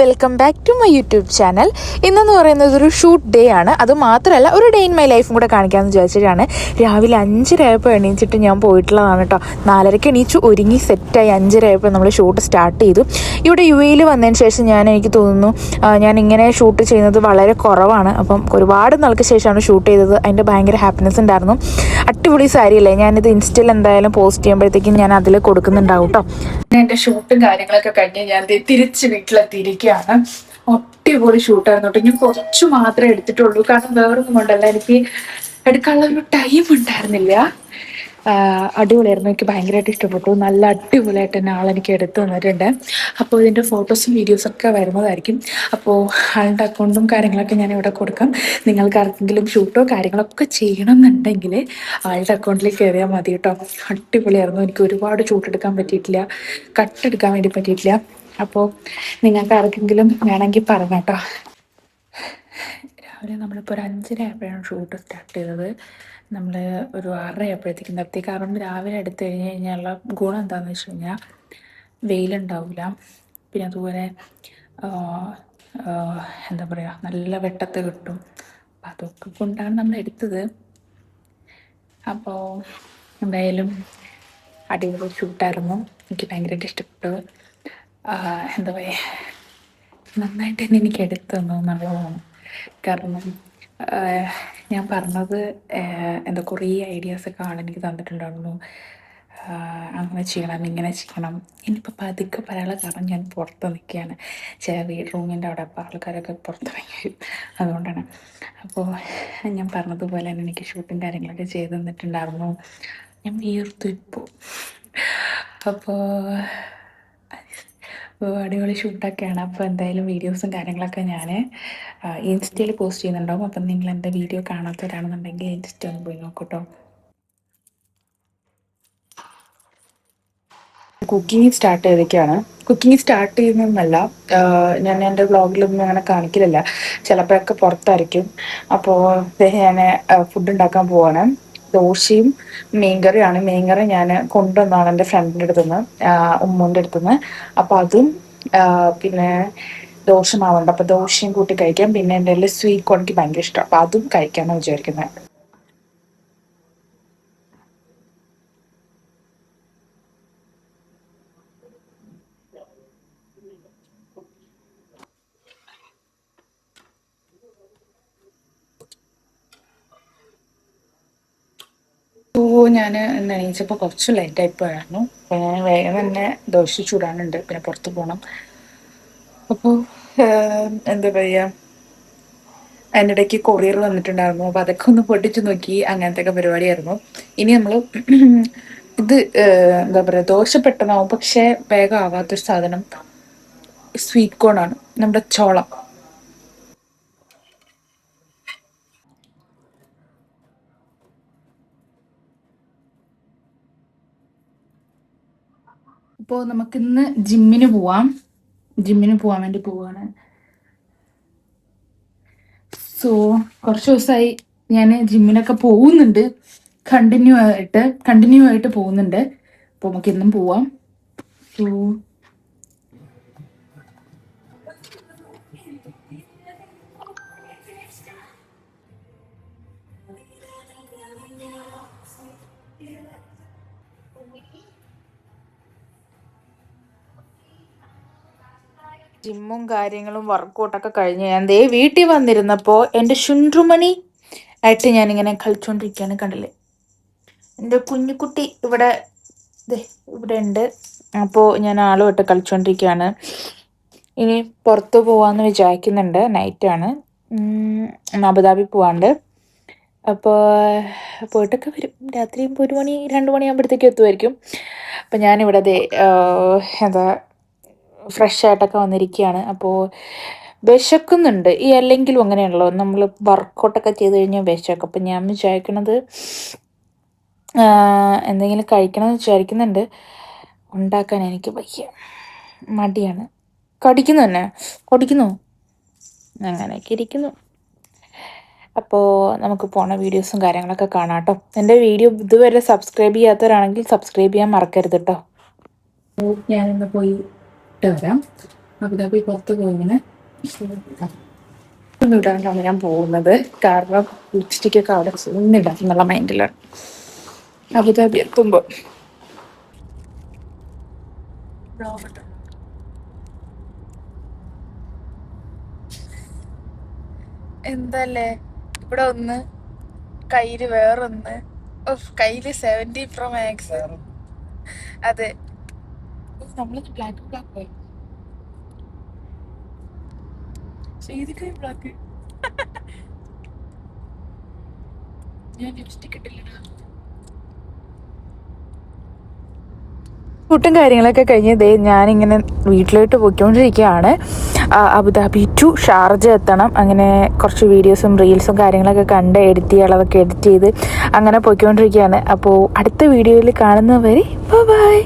Welcome back to my YouTube channel. ഇന്നെന്ന് പറയുന്നത് ഒരു ഷൂട്ട് ഡേ ആണ്. അത് മാത്രമല്ല ഒരു ഡേ ഇൻ മൈ ലൈഫും കൂടെ കാണിക്കാമെന്ന് വിചാരിച്ചിട്ടാണ്. രാവിലെ 5:30 എണീച്ചിട്ട് ഞാൻ പോയിട്ടുള്ളതാണ് കേട്ടോ. 4:30 എണീച്ചു ഒരുങ്ങി സെറ്റായി 5:30 നമ്മൾ ഷൂട്ട് സ്റ്റാർട്ട് ചെയ്തു. ഇവിടെ UAE വന്നതിന് ശേഷം എനിക്ക് തോന്നുന്നു ഞാൻ ഇങ്ങനെ ഷൂട്ട് ചെയ്യുന്നത് വളരെ കുറവാണ്. അപ്പം ഒരുപാട് നാൾക്ക് ശേഷമാണ് ഷൂട്ട് ചെയ്തത്. അതിൻ്റെ ഭയങ്കര ഹാപ്പിനെസ് ഉണ്ടായിരുന്നു. അടിപൊളി സാരിയല്ലേ, ഞാനിത് ഇൻസ്റ്റയിൽ എന്തായാലും പോസ്റ്റ് ചെയ്യുമ്പോഴത്തേക്കും ഞാൻ അതിൽ കൊടുക്കുന്നുണ്ടാവും കേട്ടോ. എൻ്റെ ഷൂട്ടും കാര്യങ്ങളൊക്കെ കഴിഞ്ഞ് ഞാൻ തിരിച്ച് വീട്ടിലെത്തിയിരിക്കുകയാണ്. അടിപൊളി ഷൂട്ടായിരുന്നു കേട്ടോ. ഇനി കുറച്ച് മാത്രമേ എടുത്തിട്ടുള്ളൂ, കാരണം വേറൊന്നും കൊണ്ടല്ല, എനിക്ക് എടുക്കാനുള്ള ഒരു ടൈം ഉണ്ടായിരുന്നില്ല. അടിപൊളിയായിരുന്നു, എനിക്ക് ഭയങ്കരമായിട്ട് ഇഷ്ടപ്പെട്ടു. നല്ല അടിപൊളിയായിട്ട് തന്നെ ആളെനിക്ക് എടുത്തു തന്നിട്ടുണ്ട്. അപ്പോൾ ഇതിൻ്റെ ഫോട്ടോസും വീഡിയോസൊക്കെ വരുന്നതായിരിക്കും. അപ്പോൾ ആളുടെ അക്കൗണ്ടും കാര്യങ്ങളൊക്കെ ഞാൻ ഇവിടെ കൊടുക്കാം. നിങ്ങൾക്ക് ആർക്കെങ്കിലും ഷൂട്ടോ കാര്യങ്ങളൊക്കെ ചെയ്യണമെന്നുണ്ടെങ്കിൽ ആളുടെ അക്കൗണ്ടിലേക്ക് കയറിയാൽ മതി കേട്ടോ. അടിപൊളിയായിരുന്നു. എനിക്ക് ഒരുപാട് ഷൂട്ട് എടുക്കാൻ പറ്റിയിട്ടില്ല, കട്ടെടുക്കാൻ വേണ്ടി പറ്റിയിട്ടില്ല. അപ്പോൾ നിങ്ങൾക്ക് ആർക്കെങ്കിലും വേണമെങ്കിൽ പറഞ്ഞ കേട്ടോ. രാവിലെ നമ്മളിപ്പോൾ ഒരു 5:30 ഷൂട്ട് സ്റ്റാർട്ട് ചെയ്തത്. നമ്മൾ ഒരു 6:30 നിർത്തി. കാരണം രാവിലെ എടുത്തു കഴിഞ്ഞ് കഴിഞ്ഞാലുള്ള ഗുണം എന്താണെന്ന് വെച്ച് കഴിഞ്ഞാൽ വെയിലുണ്ടാവില്ല, പിന്നെ അതുപോലെ എന്താ പറയുക, നല്ല വെട്ടത്ത് കിട്ടും. അപ്പം അതൊക്കെ കൊണ്ടാണ് നമ്മൾ എടുത്തത്. അപ്പോൾ എന്തായാലും അടിപൊളി ഷൂട്ടായിരുന്നു, എനിക്ക് ഭയങ്കരമായിട്ട് ഇഷ്ടപ്പെട്ടു. എന്താ പറയുക, നന്നായിട്ട് തന്നെ എനിക്ക് എടുത്തു തന്നു എന്നുള്ളതാണ്. കാരണം ഞാൻ പറഞ്ഞത് എന്താ കുറേ ഐഡിയാസൊക്കെ ആളെനിക്ക് തന്നിട്ടുണ്ടായിരുന്നു. അങ്ങനെ ചെയ്യണം, ഇങ്ങനെ ചെയ്യണം. ഇനിയിപ്പോൾ പതുക്കെ പറയാനുള്ള കാരണം ഞാൻ പുറത്ത് നിൽക്കുകയാണ്. ചില റൂമിൻ്റെ അവിടെ അപ്പോൾ ആൾക്കാരൊക്കെ പുറത്തിറങ്ങി വരും, അതുകൊണ്ടാണ്. അപ്പോൾ ഞാൻ പറഞ്ഞതുപോലെ തന്നെ എനിക്ക് ഷൂട്ടും കാര്യങ്ങളൊക്കെ ചെയ്ത് തന്നിട്ടുണ്ടായിരുന്നു. ഞാൻ വീർത്തു ഇപ്പോൾ. അപ്പോൾ അടിപൊളി ഷൂട്ടൊക്കെയാണ്. അപ്പോൾ എന്തായാലും വീഡിയോസും കാര്യങ്ങളൊക്കെ ഞാൻ ഇൻസ്റ്റയിൽ പോസ്റ്റ് ചെയ്യുന്നുണ്ടാവും. അപ്പം നിങ്ങൾ എൻ്റെ വീഡിയോ കാണാത്തവരാണെന്നുണ്ടെങ്കിൽ ഇൻസ്റ്റ ഒന്ന് പോയി നോക്കൂട്ടോ. കുക്കിംഗ് സ്റ്റാർട്ട് ചെയ്തൊക്കെയാണ്. കുക്കിംഗ് സ്റ്റാർട്ട് ചെയ്യുന്നതെന്നല്ല, ഞാൻ എൻ്റെ വ്ളോഗിലൊന്നും അങ്ങനെ കാണിക്കലില്ല, ചിലപ്പോഴൊക്കെ പുറത്തായിരിക്കും. അപ്പോൾ ഞാൻ ഫുഡ് ഉണ്ടാക്കാൻ പോവാണ്. ദോശയും മീൻകറിയാണ്. മീൻകറി ഞാൻ കൊണ്ടുവന്നാണ് എൻ്റെ ഫ്രണ്ടിൻ്റെ അടുത്തുനിന്ന്, ഉമ്മൂൻ്റെ അടുത്തുനിന്ന്. അപ്പോൾ അതും പിന്നെ ദോശ മാവുണ്ട്, അപ്പോൾ ദോശയും കൂട്ടി കഴിക്കാം. പിന്നെ എൻ്റെ കയ്യിൽ സ്വീറ്റ് കോൺ എനിക്ക് ഭയങ്കര ഇഷ്ടം, അപ്പോൾ അതും കഴിക്കാമെന്ന് വിചാരിക്കുന്നത്. ഞാൻ ഇന്ന് എണീച്ചപ്പോൾ കുറച്ച് ലേറ്റായി പോയായിരുന്നു. അപ്പോൾ ഞാൻ വേഗം തന്നെ ദോശ ചൂടാനുണ്ട്, പിന്നെ പുറത്ത് പോകണം. അപ്പോൾ എന്താ പറയുക, അതിൻ്റെ ഇടയ്ക്ക് കൊറിയർ വന്നിട്ടുണ്ടായിരുന്നു. അപ്പോൾ അതൊക്കെ ഒന്ന് പൊട്ടിച്ച് നോക്കി, അങ്ങനത്തെ ഒക്കെ പരിപാടിയായിരുന്നു. ഇനി നമ്മൾ ഇത് എന്താ പറയുക, ദോശ പെട്ടെന്നാവും, പക്ഷേ വേഗം ആവാത്തൊരു സാധനം സ്വീറ്റ് കോണാണ്, നമ്മുടെ ചോളം. അപ്പോൾ നമുക്കിന്ന് ജിമ്മിന് പോവാൻ വേണ്ടി പോവാണ്. സോ കുറച്ച് ദിവസമായി ഞാൻ ജിമ്മിനൊക്കെ പോകുന്നുണ്ട്, കണ്ടിന്യൂ ആയിട്ട് പോകുന്നുണ്ട്. അപ്പോൾ നമുക്കിന്നും പോവാം. സോ ജിമ്മും കാര്യങ്ങളും വർക്കൗട്ടൊക്കെ കഴിഞ്ഞ് ഞാൻ വീട്ടിൽ വന്നിരുന്നപ്പോൾ എൻ്റെ ശുണ്ട്രുമണി ആയിട്ട് ഞാനിങ്ങനെ കളിച്ചുകൊണ്ടിരിക്കുകയാണ്. കണ്ടില്ലേ, എൻ്റെ കുഞ്ഞുകുട്ടി ഇവിടെ ഉണ്ട്. അപ്പോൾ ഞാൻ ആളുമായിട്ട് കളിച്ചുകൊണ്ടിരിക്കുകയാണ്. ഇനി പുറത്ത് പോവാന്ന് വിചാരിക്കുന്നുണ്ട്. നൈറ്റാണ്, അബുദാബി പോവാണ്ട്. അപ്പോൾ പോയിട്ടൊക്കെ വരും. രാത്രി 1 മണി 2 മണിയാകുമ്പോഴത്തേക്കും എത്തുമായിരിക്കും. അപ്പം ഞാനിവിടെ എന്താ ഫ്രഷ് ആയിട്ടൊക്കെ വന്നിരിക്കുകയാണ്. അപ്പോൾ വിശക്കുന്നുണ്ട്. അല്ലെങ്കിലും അങ്ങനെയാണല്ലോ, നമ്മൾ വർക്കൗട്ടൊക്കെ ചെയ്ത് കഴിഞ്ഞാൽ വിശക്കും. അപ്പം ഞാൻ വിചാരിക്കണത് എന്തെങ്കിലും കഴിക്കണമെന്ന് വിചാരിക്കുന്നുണ്ട്. ഉണ്ടാക്കാൻ എനിക്ക് വയ്യ, മടിയാണ്. കടിക്കുന്നു അങ്ങനെയൊക്കെ ഇരിക്കുന്നു. അപ്പോൾ നമുക്ക് പോണ വീഡിയോസും കാര്യങ്ങളൊക്കെ കാണാം കേട്ടോ. എൻ്റെ വീഡിയോ ഇതുവരെ സബ്സ്ക്രൈബ് ചെയ്യാത്തവരാണെങ്കിൽ സബ്സ്ക്രൈബ് ചെയ്യാൻ മറക്കരുത് കേട്ടോ. ഞാനിന്ന് പോയിട്ട് വരാം. അബുദാബി പുറത്ത് പോയിങ്ങനെ ഒന്നും ഇടാണ്ടാണ് ഞാൻ പോകുന്നത്. കാരണം ലിപ്സ്റ്റിക്കൊക്കെ അവിടെ ഒന്നിടാം എന്നുള്ള മൈൻഡിലാണ് അബുദാബി എത്തുമ്പോൾ. എന്തല്ലേ ഇവിടെ ഒന്ന്, കയ്യില് വേറൊന്ന്. കയ്യില് 70 Pro Max. അതെ, നമ്മള് ബ്ലാക്ക് പോയി ബ്ലാക്ക്. ഞാൻ ലിപ്സ്റ്റിക് ഇട്ടില്ലടാ. ഷൂട്ടും കാര്യങ്ങളൊക്കെ കഴിഞ്ഞ് ഞാനിങ്ങനെ വീട്ടിലോട്ട് പോയിക്കൊണ്ടിരിക്കുകയാണ്. അബുദാബി ടു ഷാർജ എത്തണം. അങ്ങനെ കുറച്ച് വീഡിയോസും റീൽസും കാര്യങ്ങളൊക്കെ കണ്ട് എഡിറ്റ് ചെയ്യാനുള്ളതൊക്കെ എഡിറ്റ് ചെയ്ത് അങ്ങനെ പോയിക്കൊണ്ടിരിക്കുകയാണ്. അപ്പോൾ അടുത്ത വീഡിയോയിൽ കാണുന്നവരെ ബൈ.